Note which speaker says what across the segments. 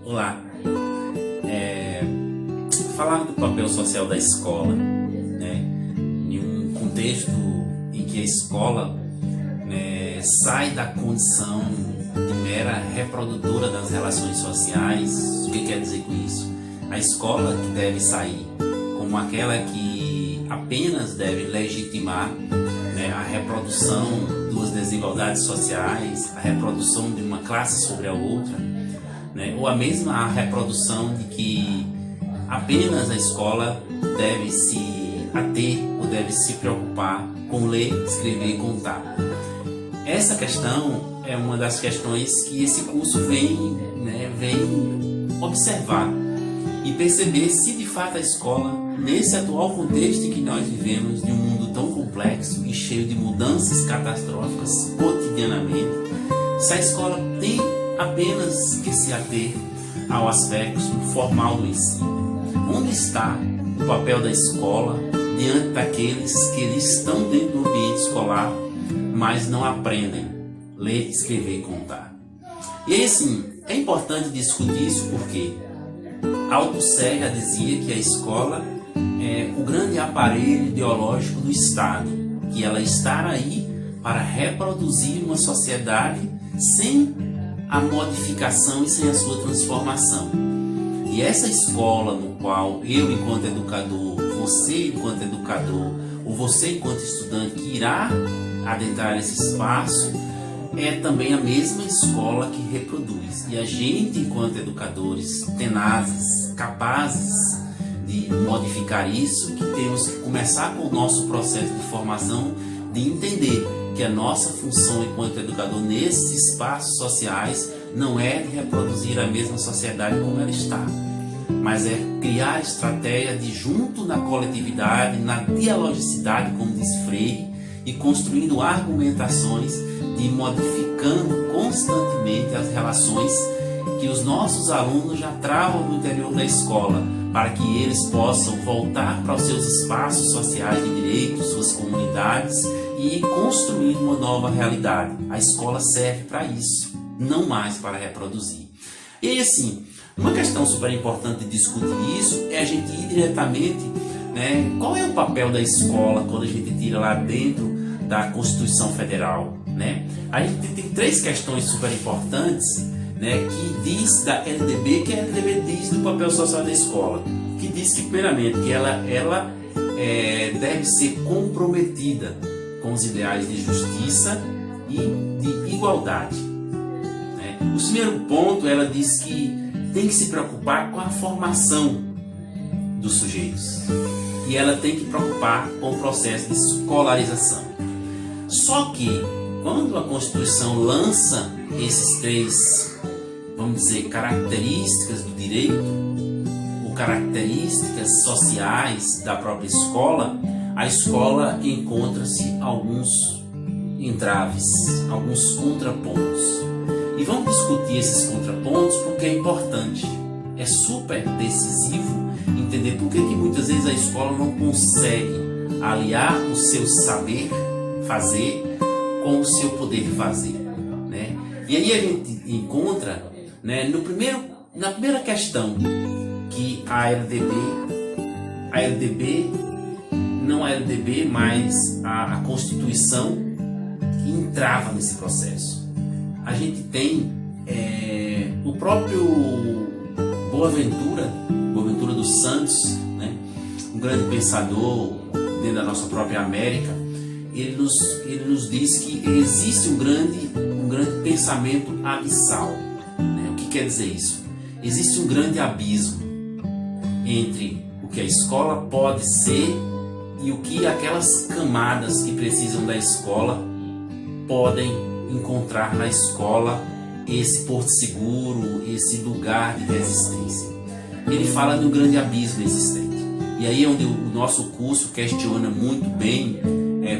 Speaker 1: Olá, falar do papel social da escola, né, em um contexto em que a escola, né, sai da condição de mera reprodutora das relações sociais. O que quer dizer com isso? A escola que deve sair como aquela que apenas deve legitimar, né, a reprodução das desigualdades sociais, a reprodução de uma classe sobre a outra, né, ou a mesma reprodução de que apenas a escola deve se ater ou deve se preocupar com ler, escrever e contar. Essa questão é uma das questões que esse curso vem observar e perceber se de fato a escola, nesse atual contexto em que nós vivemos, de um mundo tão complexo e cheio de mudanças catastróficas cotidianamente, se a escola tem apenas que se ater ao aspecto formal do ensino. Onde está o papel da escola diante daqueles que estão dentro do ambiente escolar, mas não aprendem a ler, escrever e contar? E aí, assim, é importante discutir isso porque Althusser já dizia que a escola é o grande aparelho ideológico do Estado, que ela está aí para reproduzir uma sociedade sem a modificação e sem a sua transformação. E essa escola no qual eu, enquanto educador, você, enquanto educador, ou você, enquanto estudante, que irá adentrar esse espaço, é também a mesma escola que reproduz. E a gente, enquanto educadores tenazes, capazes de modificar isso, que temos que começar com o nosso processo de formação, de entender que a nossa função enquanto educador nesses espaços sociais não é de reproduzir a mesma sociedade como ela está, mas é criar estratégia de junto na coletividade, na dialogicidade, como diz Freire, e construindo argumentações de modificando constantemente as relações que os nossos alunos já travam no interior da escola, para que eles possam voltar para os seus espaços sociais de direito, suas comunidades, e construir uma nova realidade. A escola serve para isso, não mais para reproduzir. E assim, uma questão super importante de discutir isso é a gente ir diretamente, né, qual é o papel da escola quando a gente tira lá dentro da Constituição Federal, né? A gente tem três questões super importantes, né, que diz da LDB, que a LDB diz do papel social da escola, que diz que primeiramente que ela deve ser comprometida com os ideais de justiça e de igualdade, né? O primeiro ponto, ela diz que tem que se preocupar com a formação dos sujeitos e ela tem que preocupar com o processo de escolarização. Só que quando a Constituição lança esses três, vamos dizer, características do direito, ou características sociais da própria escola, a escola encontra-se alguns entraves, alguns contrapontos. E vamos discutir esses contrapontos porque é importante, é super decisivo entender por que muitas vezes a escola não consegue aliar o seu saber fazer com o seu poder fazer, né? E aí a gente encontra, né, na primeira questão que a LDB, não a LDB, mas a Constituição que entrava nesse processo. A gente tem o próprio Boaventura dos Santos, né, um grande pensador dentro da nossa própria América. Ele nos diz que existe um grande pensamento abissal, né? O que quer dizer isso? Existe um grande abismo entre o que a escola pode ser e o que aquelas camadas que precisam da escola podem encontrar na escola, esse porto seguro, esse lugar de resistência. Ele fala de um grande abismo existente. E aí é onde o nosso curso questiona muito bem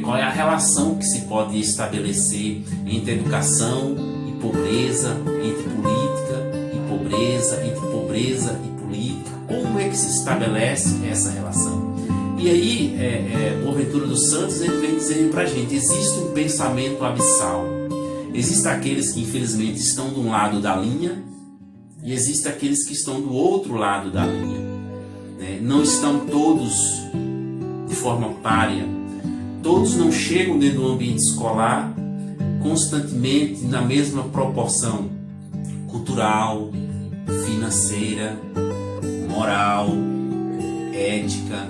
Speaker 1: qual é a relação que se pode estabelecer entre educação e pobreza, entre política e pobreza, entre pobreza e política. Como é que se estabelece essa relação? E aí, Boaventura dos Santos, ele vem dizer para a gente, existe um pensamento abissal. Existem aqueles que infelizmente estão de um lado da linha e existem aqueles que estão do outro lado da linha, né? Não estão todos de forma párea, todos não chegam dentro do ambiente escolar constantemente na mesma proporção cultural, financeira, moral, ética.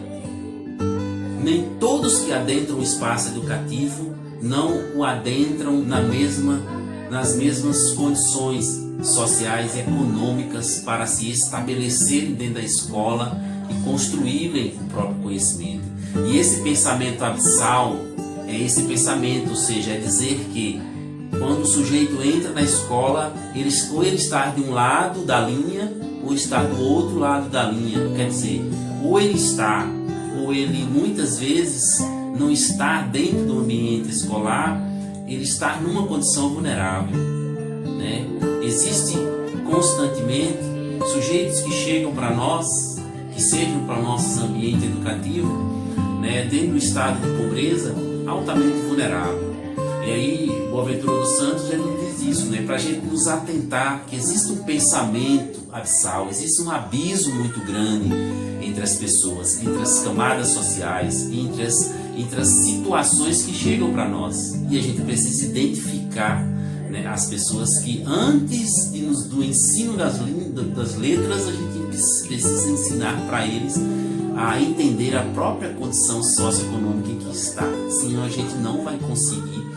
Speaker 1: Nem todos que adentram o espaço educativo não o adentram nas mesmas condições sociais e econômicas para se estabelecerem dentro da escola e construírem o próprio conhecimento. E esse pensamento abissal é esse pensamento, ou seja, é dizer que quando o sujeito entra na escola, ou ele está de um lado da linha ou está do outro lado da linha. Quer dizer, ou ele está, ou ele muitas vezes não está dentro do ambiente escolar, ele está numa condição vulnerável, né? Existem constantemente sujeitos que chegam para nós, que sejam para nosso ambiente educativo, né, dentro do estado de pobreza, altamente vulnerável. E aí, Boaventura dos Santos ele diz isso, né, para a gente nos atentar que existe um pensamento abissal, existe um abismo muito grande entre as pessoas, entre as camadas sociais, entre as situações que chegam para nós. E a gente precisa identificar, né, as pessoas que antes do ensino das letras, a gente precisa ensinar para eles a entender a própria condição socioeconômica em que está. Senão a gente não vai conseguir,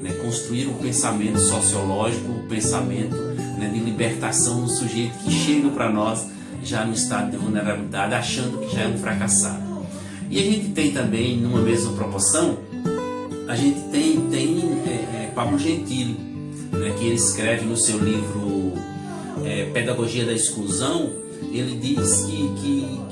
Speaker 1: né, construir um pensamento sociológico, um pensamento, né, de libertação do sujeito que chega para nós já no estado de vulnerabilidade, achando que já é um fracassado. E a gente tem também, numa mesma proporção, a gente tem Pablo Gentili, né, que ele escreve no seu livro Pedagogia da Exclusão. Ele diz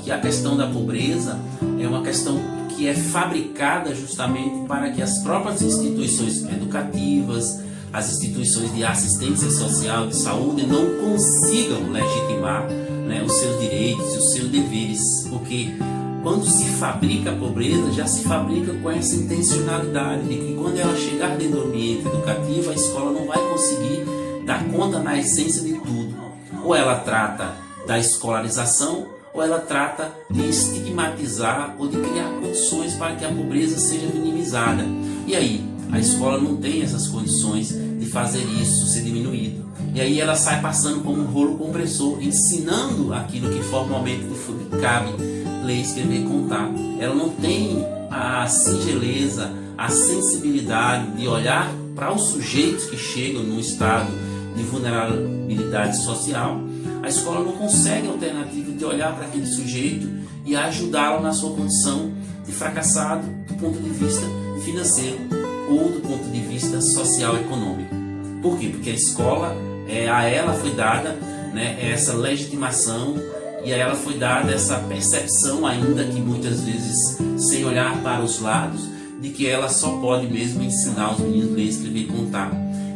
Speaker 1: que a questão da pobreza é uma questão que é fabricada justamente para que as próprias instituições educativas, as instituições de assistência social, de saúde, não consigam legitimar, né, os seus direitos e os seus deveres, porque quando se fabrica a pobreza, já se fabrica com essa intencionalidade de que quando ela chegar dentro do ambiente educativo, a escola não vai conseguir dar conta na essência de tudo. Ou ela trata da escolarização, ou ela trata de estigmatizar ou de criar condições para que a pobreza seja minimizada. E aí, a escola não tem essas condições de fazer isso ser diminuído. E aí ela sai passando como um rolo compressor, ensinando aquilo que formalmente cabe ler, escrever, contar. Ela não tem a singeleza, a sensibilidade de olhar para os sujeitos que chegam num estado de vulnerabilidade social. A escola não consegue a alternativa de olhar para aquele sujeito e ajudá-lo na sua condição de fracassado do ponto de vista financeiro ou do ponto de vista social e econômico. Por quê? Porque a escola, a ela foi dada, né, essa legitimação, e a ela foi dada essa percepção, ainda que muitas vezes sem olhar para os lados, de que ela só pode mesmo ensinar os meninos a ler, escrever e contar.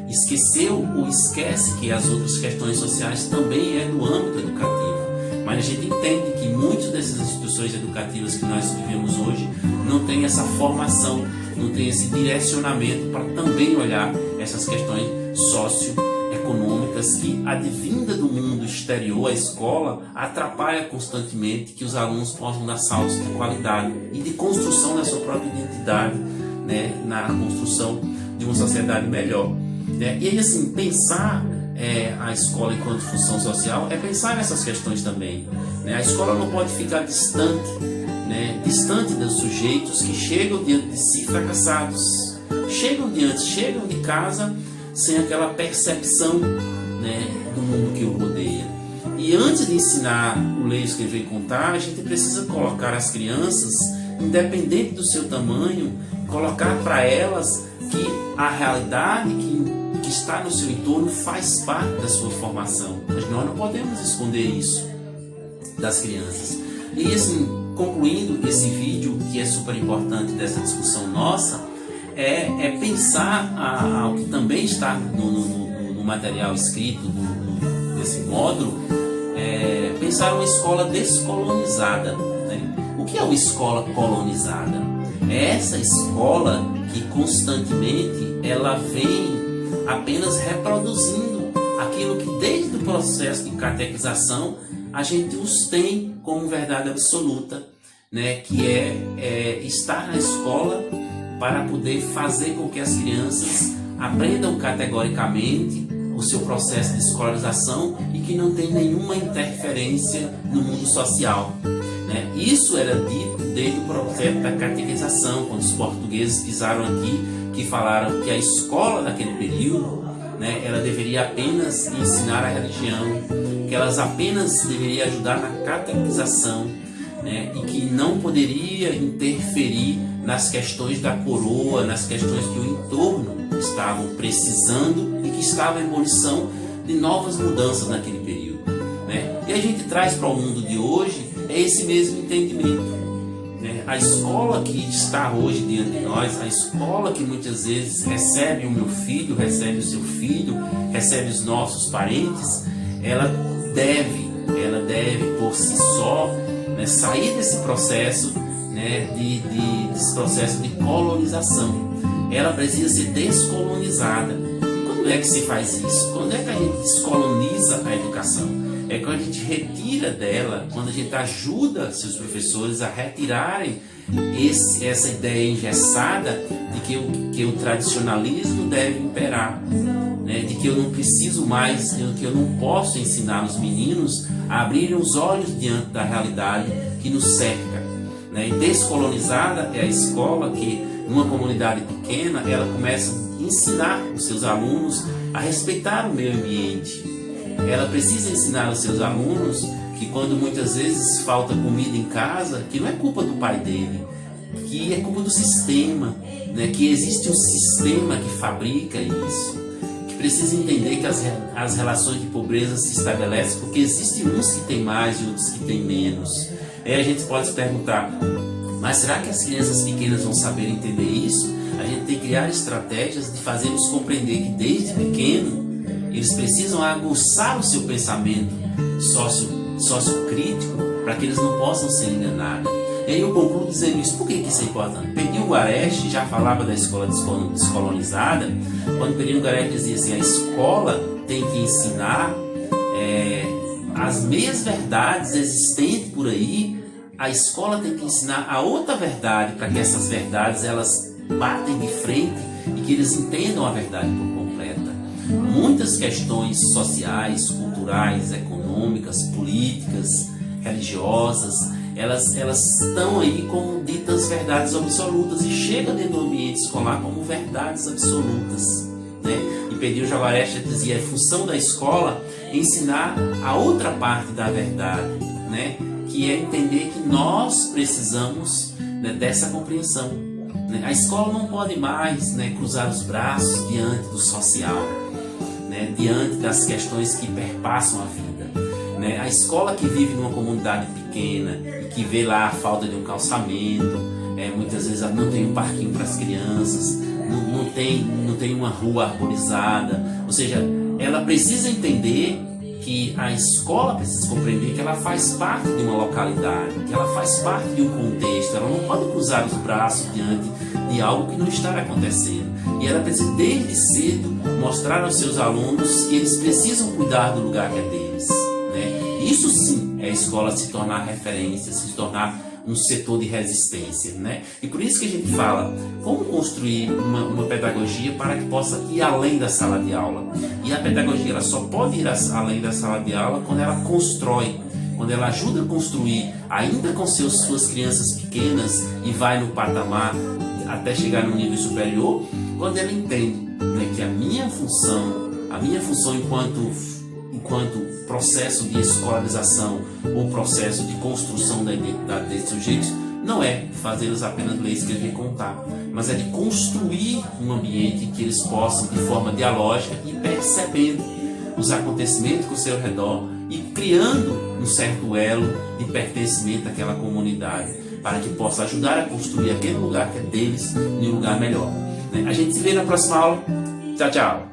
Speaker 1: Esqueceu ou esquece que as outras questões sociais também é do âmbito educativo. Mas a gente entende que muitas dessas instituições educativas que nós vivemos hoje não tem essa formação, não tem esse direcionamento para também olhar essas questões socioeconômicas que, advinda do mundo exterior, a escola atrapalha constantemente que os alunos possam dar saltos de qualidade e de construção da sua própria identidade, né, na construção de uma sociedade melhor. E aí, assim, pensar a escola enquanto função social é pensar nessas questões também, né? A escola não pode ficar distante, né, distante dos sujeitos que chegam diante de si fracassados, chegam de casa sem aquela percepção, né, do mundo que o rodeia. E antes de ensinar o ler, escrever e contar, a gente precisa colocar as crianças, independente do seu tamanho, colocar para elas que a realidade que está no seu entorno faz parte da sua formação. Mas nós não podemos esconder isso das crianças. E assim, concluindo esse vídeo, que é super importante dessa discussão nossa, é pensar ao que também está no material escrito desse módulo, pensar uma escola descolonizada, né? O que é uma escola colonizada? É essa escola que constantemente ela vem apenas reproduzindo aquilo que desde o processo de catequização a gente os tem como verdade absoluta, né? Que é estar na escola para poder fazer com que as crianças aprendam categoricamente o seu processo de escolarização e que não tem nenhuma interferência no mundo social, né? Isso era dito desde o processo da catequização, quando os portugueses pisaram aqui, que falaram que a escola naquele período, né, ela deveria apenas ensinar a religião, que elas apenas deveriam ajudar na catequização, né, e que não poderia interferir nas questões da coroa, nas questões que o entorno estavam precisando e que estava em ebulição de novas mudanças naquele período, né? E a gente traz para o mundo de hoje esse mesmo entendimento, né? A escola que está hoje diante de nós, a escola que muitas vezes recebe o meu filho, recebe o seu filho, recebe os nossos parentes, ela deve por si só, né, sair desse processo, né, desse processo de colonização. Ela precisa ser descolonizada. E quando é que se faz isso? Quando é que a gente descoloniza a educação? É quando a gente retira dela, quando a gente ajuda seus professores a retirarem essa ideia engessada de que o tradicionalismo deve imperar, né? De que eu não preciso mais, de que eu não posso ensinar os meninos a abrirem os olhos diante da realidade que nos cerca, né? E descolonizada é a escola que, numa comunidade pequena, ela começa a ensinar os seus alunos a respeitar o meio ambiente. Ela precisa ensinar os seus alunos que quando muitas vezes falta comida em casa, que não é culpa do pai dele, que é culpa do sistema, né? Que existe um sistema que fabrica isso, que precisa entender que as relações de pobreza se estabelecem porque existem uns que têm mais e outros que têm menos. Aí a gente pode se perguntar, mas será que as crianças pequenas vão saber entender isso? A gente tem que criar estratégias de fazê-los compreender que desde pequeno eles precisam aguçar o seu pensamento sociocrítico para que eles não possam ser enganados. E aí eu concluo dizendo isso. Por que isso é importante? Peninho Guareschi já falava da escola descolonizada, quando Peninho Guareschi dizia assim, a escola tem que ensinar as meias verdades existentes por aí, a escola tem que ensinar a outra verdade para que essas verdades elas batem de frente e que eles entendam a verdade por completa. Muitas questões sociais, culturais, econômicas, políticas, religiosas, elas estão aí como ditas verdades absolutas e chegam dentro do ambiente escolar como verdades absolutas, né? E Peninho Guareschi dizia, é função da escola ensinar a outra parte da verdade, né? Que é entender que nós precisamos, né, dessa compreensão, né? A escola não pode mais, né, cruzar os braços diante do social, né, diante das questões que perpassam a vida, né? A escola que vive numa comunidade pequena e que vê lá a falta de um calçamento, muitas vezes não tem um parquinho para as crianças, não tem uma rua arborizada, ou seja, ela precisa entender que a escola precisa compreender que ela faz parte de uma localidade, que ela faz parte de um contexto, ela não pode cruzar os braços diante de algo que não está acontecendo. E ela precisa, desde cedo, mostrar aos seus alunos que eles precisam cuidar do lugar que é deles, né? Isso sim é a escola se tornar referência, se tornar um setor de resistência, né? E por isso que a gente fala como construir uma pedagogia para que possa ir além da sala de aula. E a pedagogia ela só pode ir além da sala de aula quando ela constrói, quando ela ajuda a construir, ainda com suas crianças pequenas e vai no patamar até chegar no nível superior, quando ela entende, né, que a minha função enquanto processo de escolarização ou processo de construção da identidade desses sujeitos não é fazê-los apenas ler, escrever e contar, mas é de construir um ambiente que eles possam, de forma dialógica, ir percebendo os acontecimentos ao seu redor e criando um certo elo de pertencimento àquela comunidade, para que possa ajudar a construir aquele lugar que é deles em um lugar melhor. A gente se vê na próxima aula. Tchau, tchau!